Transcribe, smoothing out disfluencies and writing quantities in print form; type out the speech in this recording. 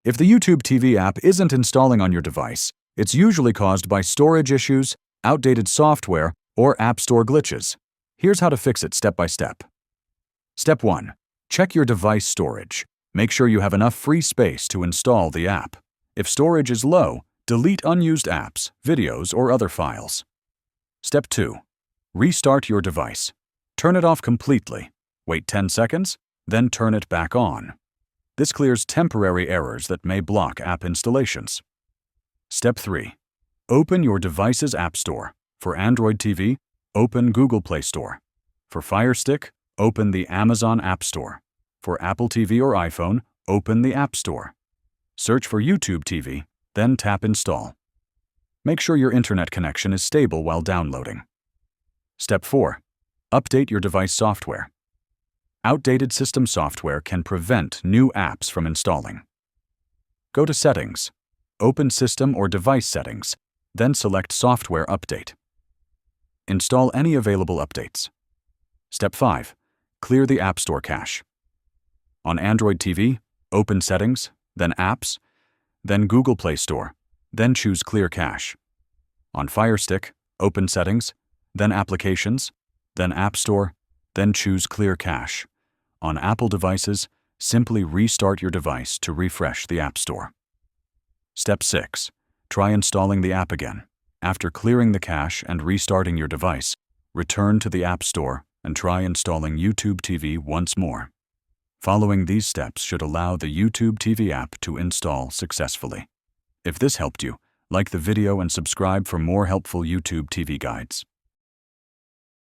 If the YouTube TV app isn't installing on your device, it's usually caused by storage issues, outdated software, or App Store glitches. Here's how to fix it step by step. Step 1. Check your device storage. Make sure you have enough free space to install the app. If storage is low, delete unused apps, videos, or other files. Step 2. Restart your device. Turn it off completely. Wait 10 seconds, then turn it back on. This clears temporary errors that may block app installations. Step 3. Open your device's App Store. For Android TV, open Google Play Store. For Fire Stick, open the Amazon App Store. For Apple TV or iPhone, open the App Store. Search for YouTube TV, then tap Install. Make sure your internet connection is stable while downloading. Step 4. Update your device software. Outdated system software can prevent new apps from installing. Go to Settings. Open System or Device Settings, then select Software Update. Install any available updates. Step 5. Clear the App Store cache. On Android TV, open Settings, then Apps, then Google Play Store, then choose Clear Cache. On Fire Stick, open Settings, then Applications, then App Store, then choose Clear Cache. On Apple devices, simply restart your device to refresh the App Store. Step 6. Try installing the app again. After clearing the cache and restarting your device, return to the App Store and try installing YouTube TV once more. Following these steps should allow the YouTube TV app to install successfully. If this helped you, like the video and subscribe for more helpful YouTube TV guides.